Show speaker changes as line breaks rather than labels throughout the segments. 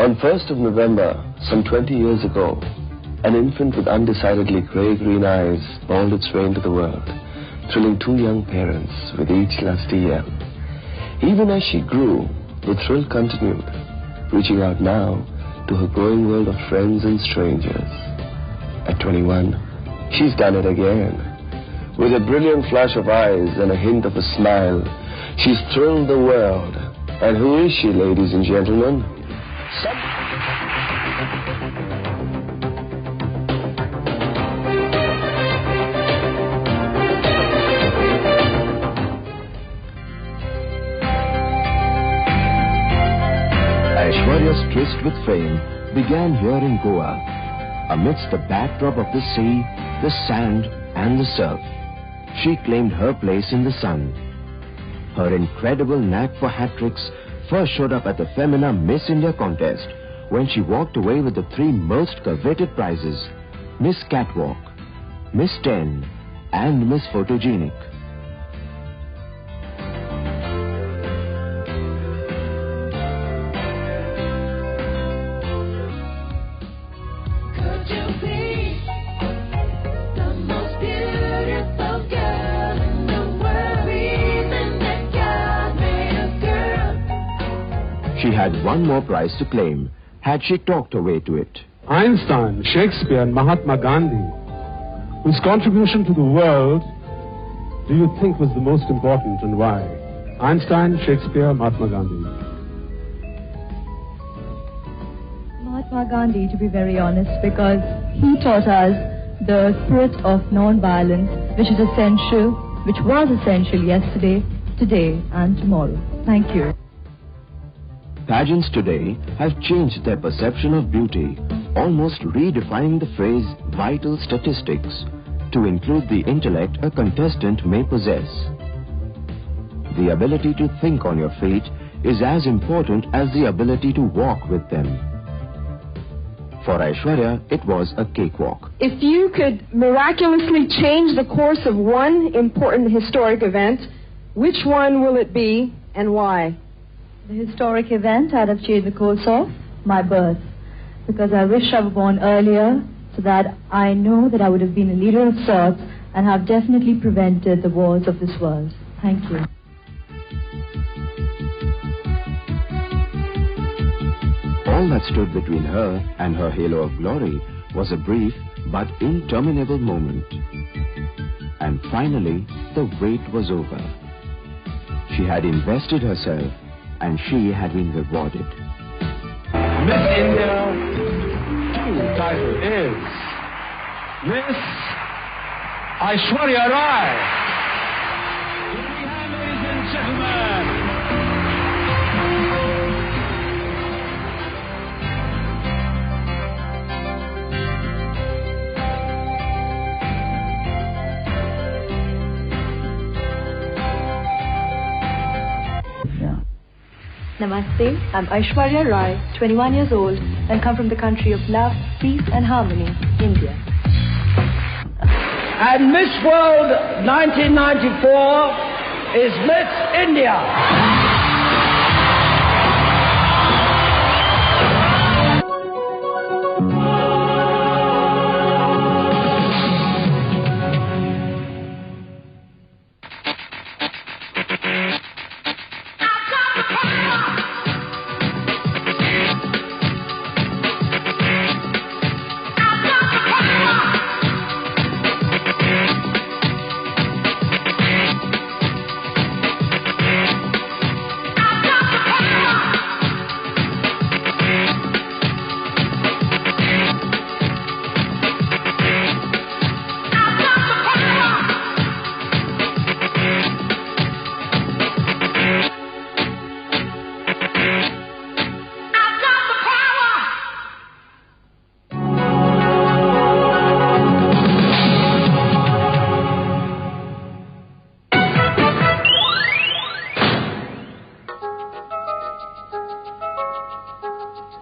On 1st of November, some 20 years ago, an infant with undecidedly grey-green eyes bawled its way into the world, thrilling two young parents with each lusty yell. Even as she grew, the thrill continued, reaching out now to her growing world of friends and strangers. At 21, she's done it again. With a brilliant flash of eyes and a hint of a smile, she's thrilled the world. And who is she, ladies and gentlemen?
Aishwarya's tryst with fame began here in Goa, amidst the backdrop of the sea, the sand and the surf. She claimed her place in the sun. Her incredible knack for hat-tricks first showed up at the Femina Miss India contest when she walked away with the three most coveted prizes: Miss Catwalk, Miss 10 and Miss Photogenic. She had one more prize to claim, had she talked her way to it.
Einstein, Shakespeare and Mahatma Gandhi, whose contribution to the world do you think was the most important and why? Einstein, Shakespeare, Mahatma Gandhi.
Mahatma Gandhi, to be very honest, because he taught us the spirit of non-violence, which is essential, which was essential yesterday, today and tomorrow. Thank you.
Pageants today have changed their perception of beauty, almost redefining the phrase vital statistics to include the intellect a contestant may possess. The ability to think on your feet is as important as the ability to walk with them. For Aishwarya, it was a cakewalk.
If you could miraculously change the course of one important historic event, which one will it be and why?
The historic event I'd have changed the course of my birth, because I wish I were born earlier so that I know that I would have been a leader of sorts and have definitely prevented the wars of this world. Thank you.
All that stood between her and her halo of glory was a brief but interminable moment. And finally, the wait was over. She had invested herself and she had been rewarded.
Miss India, true title is Miss Aishwarya Rai. Here we have, ladies and gentlemen,
Namaste, I'm Aishwarya Rai, 21 years old, and come from the country of love, peace and harmony, India.
And Miss World 1994 is Miss India.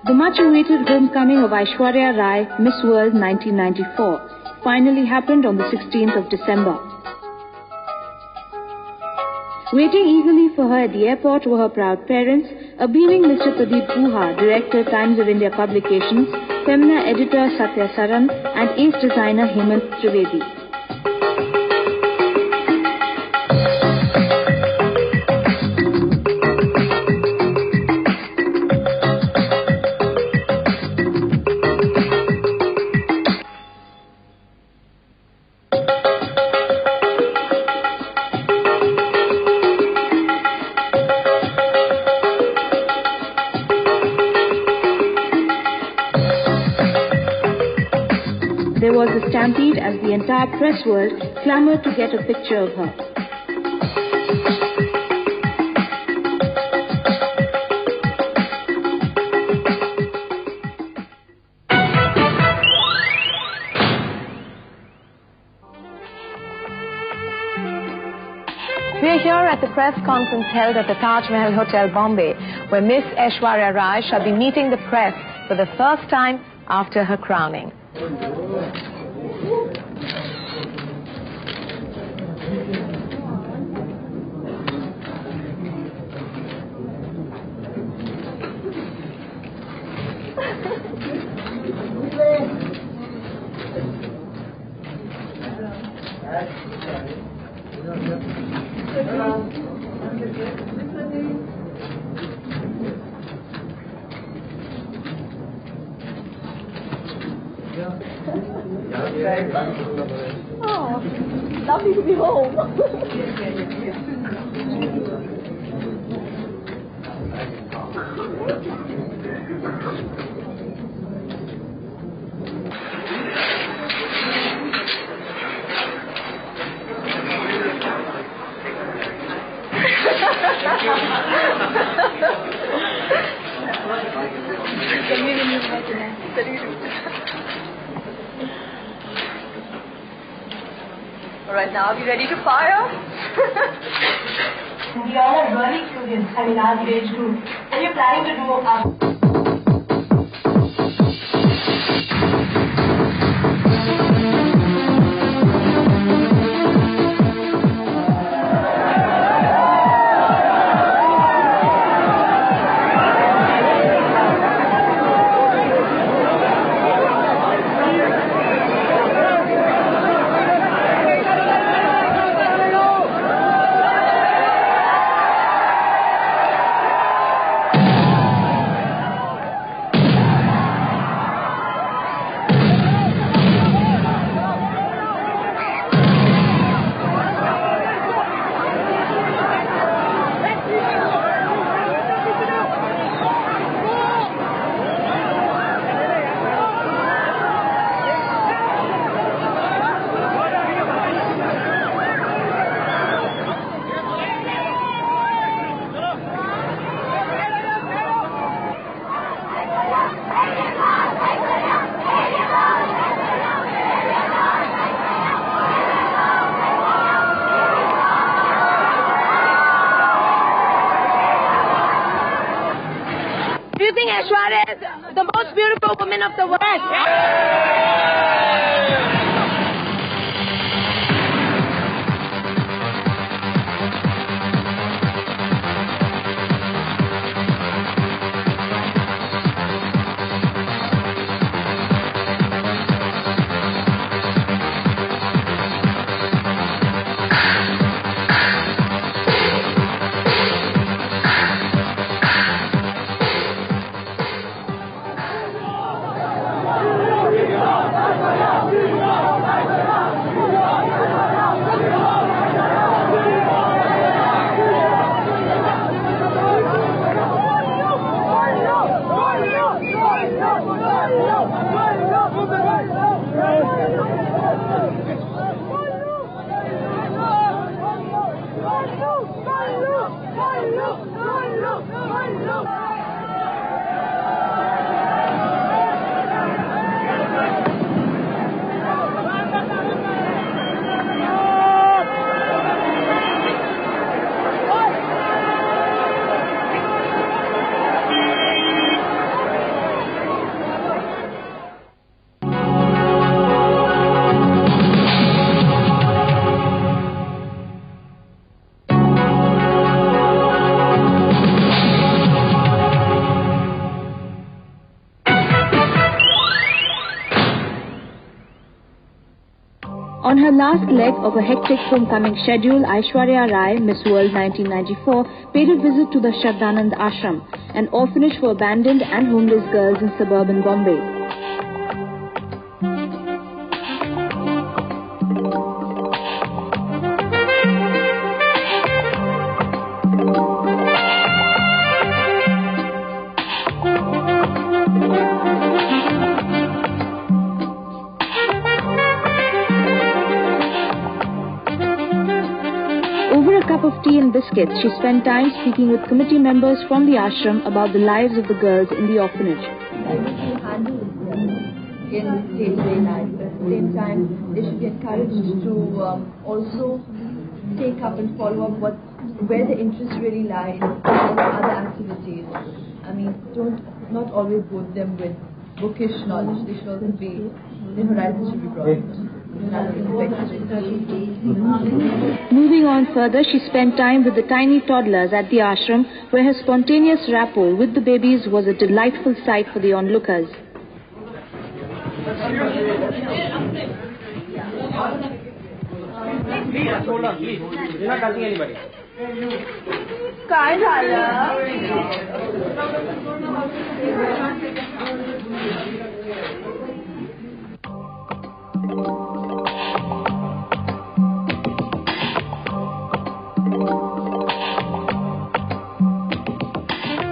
The much-awaited homecoming of Aishwarya Rai, Miss World 1994, finally happened on the 16th of December. Waiting eagerly for her at the airport were her proud parents, Beaming Mr. Pradeep Guha, Director, Times of India Publications, Femina Editor Satya Saran, and Ace Designer Hemant Trivedi. There was a stampede as the entire press world clamored to get a picture of her.
We're here at the press conference held at the Taj Mahal Hotel, Bombay, where Miss Aishwarya Rai shall be meeting the press for the first time after her crowning.
Oh, lovely to be home. All right, now are we ready to fire? We all are really curious. I mean, our age group. What are you planning to do?
Do you think Aishwarya is the most beautiful woman of the world?
On her last leg of a hectic homecoming schedule, Aishwarya Rai, Miss World 1994, paid a visit to the Shraddhanand Ashram, an orphanage for abandoned and homeless girls in suburban Bombay. Over a cup of tea and biscuits, she spent time speaking with committee members from the ashram about the lives of the girls in the orphanage.
Handle in day-to-day life, but at the same time, they should be encouraged to also take up and follow up where the interest really lies in other activities. I mean, not always both them with bookish knowledge. They should also be, their horizons should be broadened.
Moving on further, she spent time with the tiny toddlers at the ashram, where her spontaneous rapport with the babies was a delightful sight for the onlookers.
Please, hold on, please. You're not touching anybody.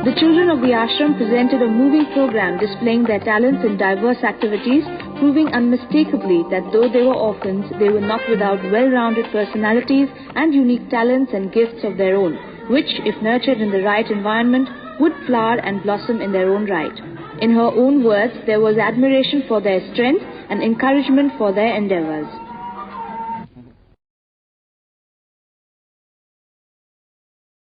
The children of the ashram presented a moving program displaying their talents in diverse activities, proving unmistakably that though they were orphans, they were not without well-rounded personalities and unique talents and gifts of their own, which, if nurtured in the right environment, would flower and blossom in their own right. In her own words, there was admiration for their strength and encouragement for their endeavors.